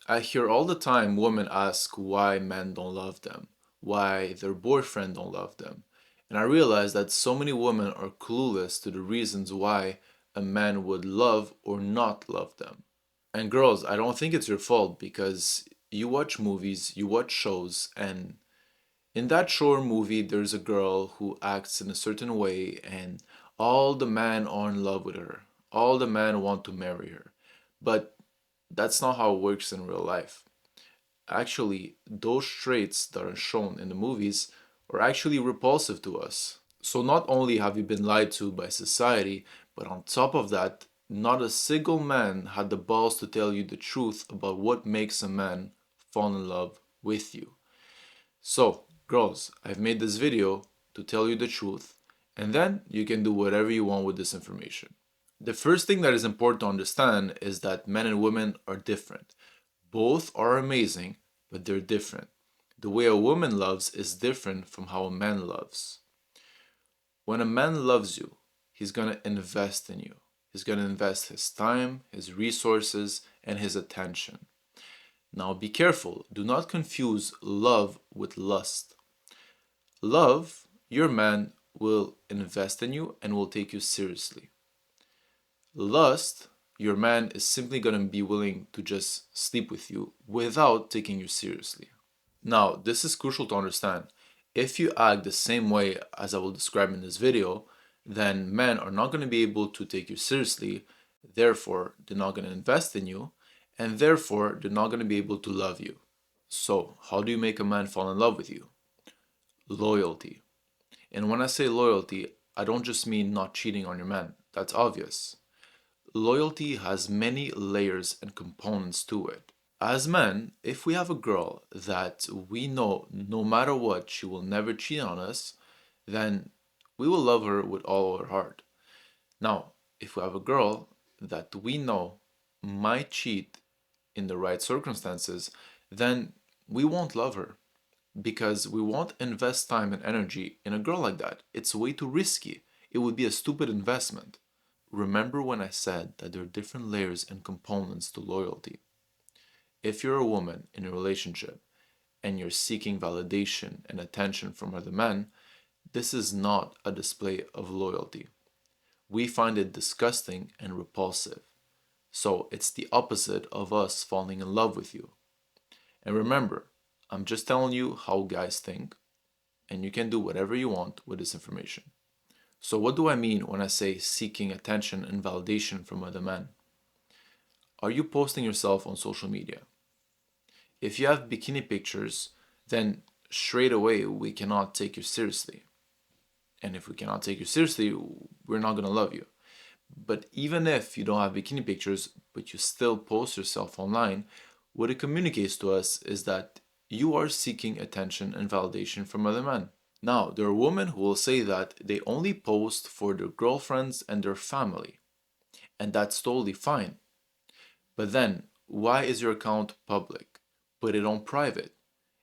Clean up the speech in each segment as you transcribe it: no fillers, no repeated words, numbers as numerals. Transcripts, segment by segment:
I hear all the time women ask why men don't love them, why their boyfriend don't love them. And I realize that so many women are clueless to the reasons why a man would love or not love them. And girls, I don't think it's your fault because you watch movies, you watch shows, and in that show or movie, there's a girl who acts in a certain way, and all the men are in love with her. All the men want to marry her. But that's not how it works in real life. Actually, those traits that are shown in the movies are actually repulsive to us. So not only have you been lied to by society, but on top of that, not a single man had the balls to tell you the truth about what makes a man fall in love with you. So, girls, I've made this video to tell you the truth, and then you can do whatever you want with this information. The first thing that is important to understand is that men and women are different. Both are amazing, but they're different. The way a woman loves is different from how a man loves. When a man loves you, he's gonna invest in you. He's gonna invest his time, his resources, and his attention. Now be careful, do not confuse love with lust. Love, your man will invest in you and will take you seriously. Lust, your man is simply going to be willing to just sleep with you without taking you seriously. Now, this is crucial to understand. If you act the same way as I will describe in this video, then men are not going to be able to take you seriously, therefore, they're not going to invest in you, and therefore, they're not going to be able to love you. So, how do you make a man fall in love with you? Loyalty. And when I say loyalty, I don't just mean not cheating on your man. That's obvious. Loyalty has many layers and components to it. As men, if we have a girl that we know no matter what she will never cheat on us, then we will love her with all our heart. Now, if we have a girl that we know might cheat in the right circumstances, then we won't love her because we won't invest time and energy in a girl like that. It's way too risky. It would be a stupid investment. Remember when I said that there are different layers and components to loyalty? If you're a woman in a relationship and you're seeking validation and attention from other men, this is not a display of loyalty. We find it disgusting and repulsive. So it's the opposite of us falling in love with you. And remember, I'm just telling you how guys think, and you can do whatever you want with this information. So, what do I mean when I say seeking attention and validation from other men? Are you posting yourself on social media? If you have bikini pictures, then straight away we cannot take you seriously. And if we cannot take you seriously, we're not going to love you. But even if you don't have bikini pictures, but you still post yourself online, what it communicates to us is that you are seeking attention and validation from other men. Now, there are women who will say that they only post for their girlfriends and their family, and that's totally fine. But then, why is your account public? Put it on private.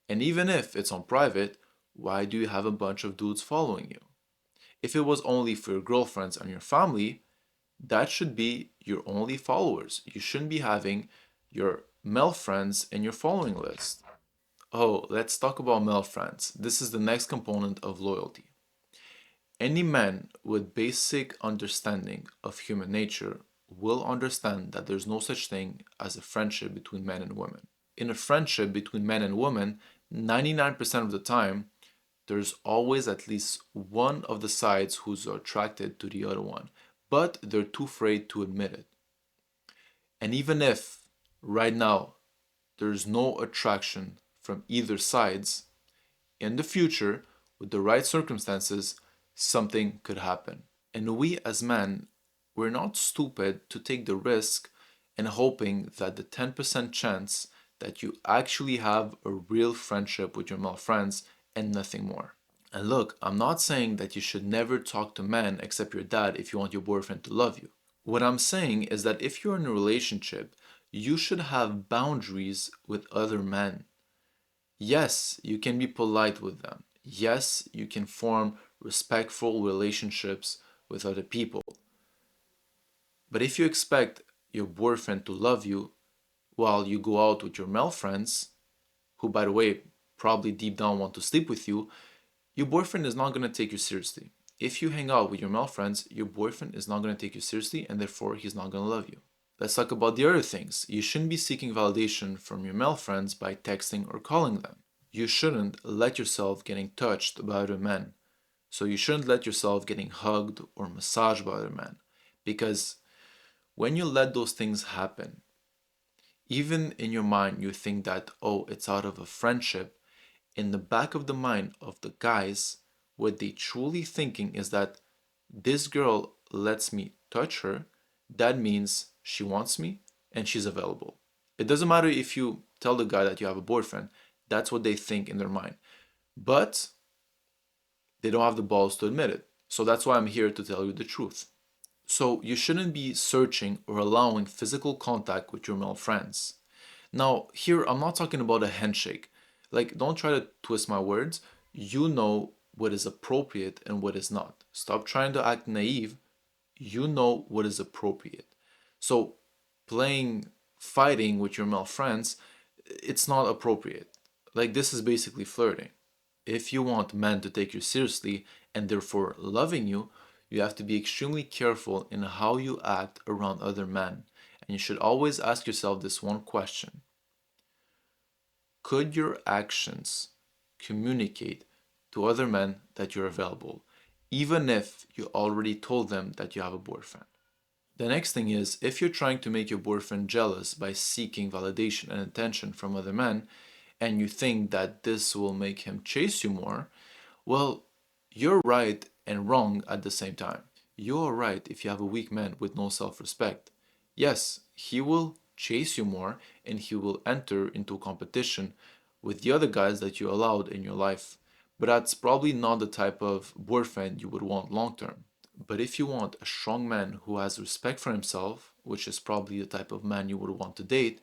And even if it's on private, why do you have a bunch of dudes following you? If it was only for your girlfriends and your family, that should be your only followers. You shouldn't be having your male friends in your following list. Oh, let's talk about male friends. This is the next component of loyalty. Any man with basic understanding of human nature will understand that there's no such thing as a friendship between men and women. In a friendship between men and women, 99% of the time, there's always at least one of the sides who's attracted to the other one, but they're too afraid to admit it. And even if right now there's no attraction from either sides, in the future, with the right circumstances, something could happen. And we as men, we're not stupid to take the risk and hoping that the 10% chance that you actually have a real friendship with your male friends and nothing more. And look, I'm not saying that you should never talk to men except your dad if you want your boyfriend to love you. What I'm saying is that if you're in a relationship, you should have boundaries with other men. Yes, you can be polite with them. Yes, you can form respectful relationships with other people. But if you expect your boyfriend to love you, while you go out with your male friends, who, by the way, probably deep down want to sleep with you, your boyfriend is not going to take you seriously. If you hang out with your male friends, your boyfriend is not going to take you seriously, and therefore he's not going to love you. Let's talk about the other things. You shouldn't be seeking validation from your male friends by texting or calling them. You shouldn't let yourself getting touched by other men. So you shouldn't let yourself getting hugged or massaged by other men. Because when you let those things happen, even in your mind you think that, oh, it's out of a friendship. In the back of the mind of the guys, what they truly thinking is that this girl lets me touch her, that means she wants me and she's available. It doesn't matter if you tell the guy that you have a boyfriend, that's what they think in their mind. But they don't have the balls to admit it. So that's why I'm here to tell you the truth. So you shouldn't be searching or allowing physical contact with your male friends. Now, here I'm not talking about a handshake. Like, don't try to twist my words. You know what is appropriate and what is not. Stop trying to act naive. You know what is appropriate. So, playing fighting with your male friends, it's not appropriate. Like, this is basically flirting. If you want men to take you seriously and therefore loving you, you have to be extremely careful in how you act around other men. And you should always ask yourself this one question: could your actions communicate to other men that you're available, even if you already told them that you have a boyfriend? The next thing is, if you're trying to make your boyfriend jealous by seeking validation and attention from other men, and you think that this will make him chase you more, well, you're right and wrong at the same time. You're right if you have a weak man with no self respect. Yes, he will chase you more and he will enter into competition with the other guys that you allowed in your life. But that's probably not the type of boyfriend you would want long term. But if you want a strong man who has respect for himself, which is probably the type of man you would want to date,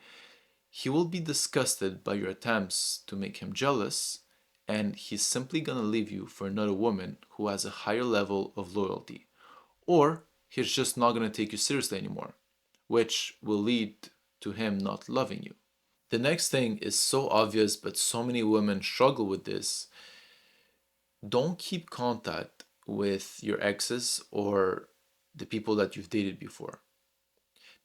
he will be disgusted by your attempts to make him jealous, and he's simply gonna leave you for another woman who has a higher level of loyalty. Or he's just not gonna take you seriously anymore, which will lead to him not loving you. The next thing is so obvious, but so many women struggle with this. Don't keep contact with your exes or the people that you've dated before.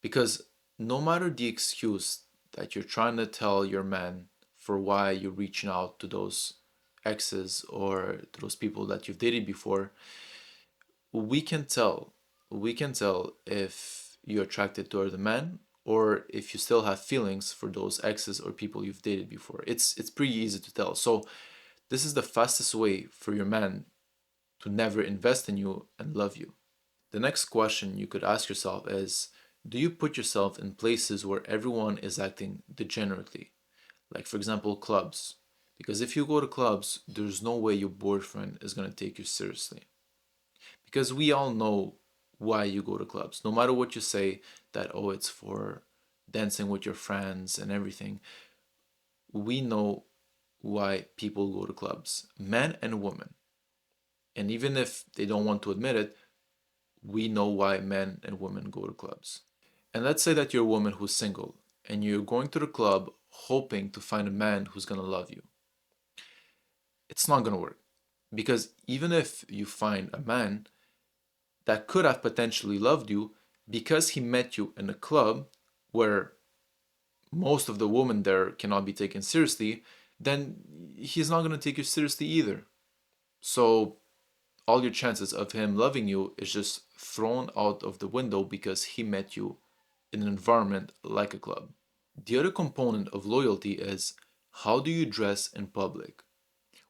Because no matter the excuse that you're trying to tell your man for why you're reaching out to those exes or to those people that you've dated before, we can tell. We can tell if you're attracted to other men or if you still have feelings for those exes or people you've dated before. It's pretty easy to tell. So this is the fastest way for your man to never invest in you and love you. The next question you could ask yourself is, do you put yourself in places where everyone is acting degenerately? Like, for example, clubs. Because if you go to clubs, there's no way your boyfriend is going to take you seriously. Because we all know why you go to clubs. No matter what you say, that, oh, it's for dancing with your friends and everything, we know why people go to clubs, men and women. And even if they don't want to admit it, we know why men and women go to clubs. And let's say that you're a woman who's single and you're going to the club hoping to find a man who's going to love you. It's not going to work. Because even if you find a man that could have potentially loved you, because he met you in a club where most of the women there cannot be taken seriously, then he's not going to take you seriously either. So all your chances of him loving you is just thrown out of the window because he met you in an environment like a club. The other component of loyalty is, how do you dress in public?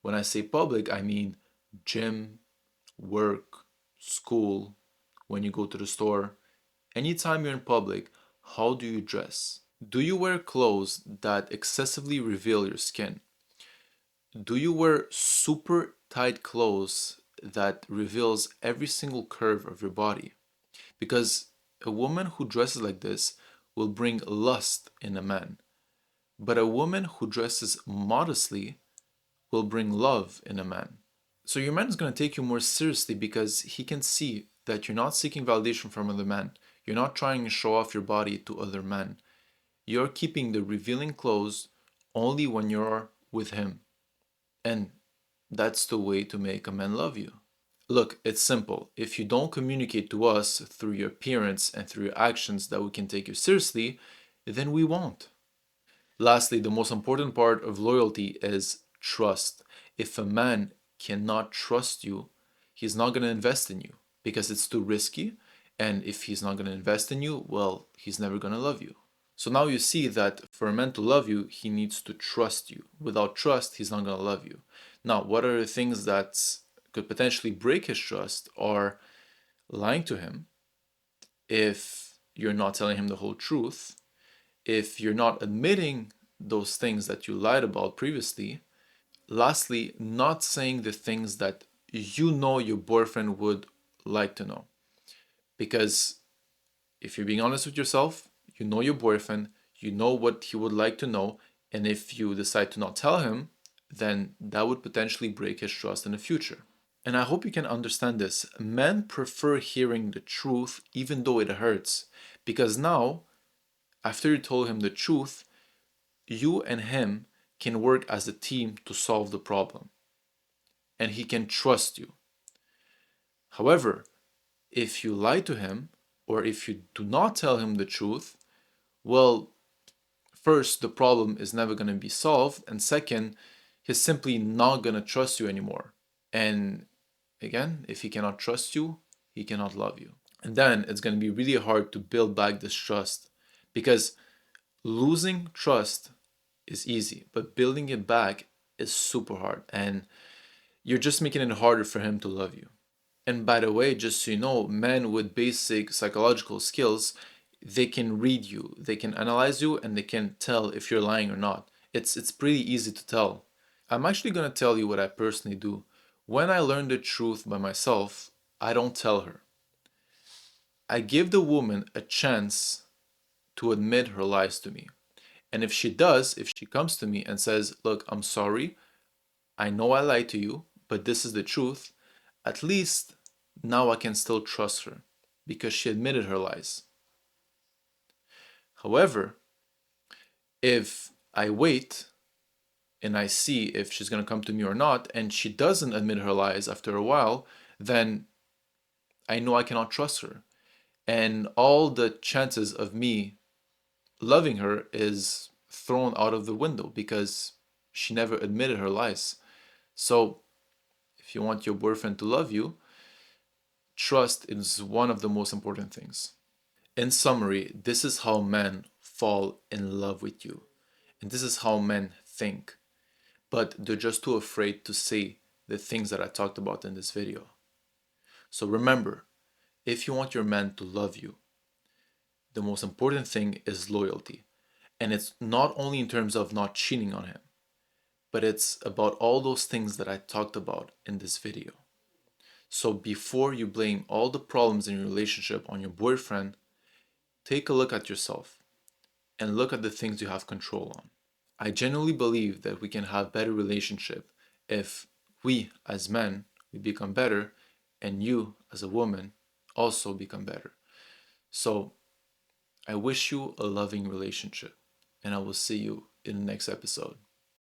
When I say public, I mean gym, work, school, when you go to the store. Anytime you're in public, how do you dress? Do you wear clothes that excessively reveal your skin? Do you wear super tight clothes that reveals every single curve of your body? Because a woman who dresses like this will bring lust in a man, but a woman who dresses modestly will bring love in a man. So your man is going to take you more seriously because he can see that you're not seeking validation from other men. You're not trying to show off your body to other men. You're keeping the revealing closed only when you're with him. And that's the way to make a man love you. Look, it's simple. If you don't communicate to us through your appearance and through your actions that we can take you seriously, then we won't. Lastly, the most important part of loyalty is trust. If a man cannot trust you, he's not going to invest in you because it's too risky. And if he's not going to invest in you, well, he's never going to love you. So now you see that for a man to love you, he needs to trust you. Without trust, he's not going to love you. Now, what are the things that could potentially break his trust are lying to him if you're not telling him the whole truth, if you're not admitting those things that you lied about previously. Lastly, not saying the things that you know your boyfriend would like to know. Because if you're being honest with yourself, you know your boyfriend, you know what he would like to know, and if you decide to not tell him, then that would potentially break his trust in the future. And I hope you can understand this. Men prefer hearing the truth even though it hurts, because now, after you told him the truth, you and him can work as a team to solve the problem, and he can trust you. However, if you lie to him or if you do not tell him the truth, well, first, the problem is never going to be solved, and second, he's simply not going to trust you anymore. And again, if he cannot trust you, he cannot love you. And then it's going to be really hard to build back this trust because losing trust is easy, but building it back is super hard. And you're just making it harder for him to love you. And by the way, just so you know, men with basic psychological skills, they can read you, they can analyze you, and they can tell if you're lying or not. It's pretty easy to tell. I'm actually gonna tell you what I personally do. When I learn the truth by myself, I don't tell her. I give the woman a chance to admit her lies to me. And if she does, if she comes to me and says, "Look, I'm sorry, I know I lied to you, but this is the truth," at least now I can still trust her because she admitted her lies. However, if I wait and I see if she's going to come to me or not, and she doesn't admit her lies after a while, then I know I cannot trust her. And all the chances of me loving her is thrown out of the window because she never admitted her lies. So, if you want your boyfriend to love you, trust is one of the most important things. In summary, this is how men fall in love with you. And this is how men think. But they're just too afraid to say the things that I talked about in this video. So remember, if you want your man to love you, the most important thing is loyalty. And it's not only in terms of not cheating on him, but it's about all those things that I talked about in this video. So before you blame all the problems in your relationship on your boyfriend, take a look at yourself and look at the things you have control on. I genuinely believe that we can have better relationship if we as men we become better and you as a woman also become better. So I wish you a loving relationship and I will see you in the next episode.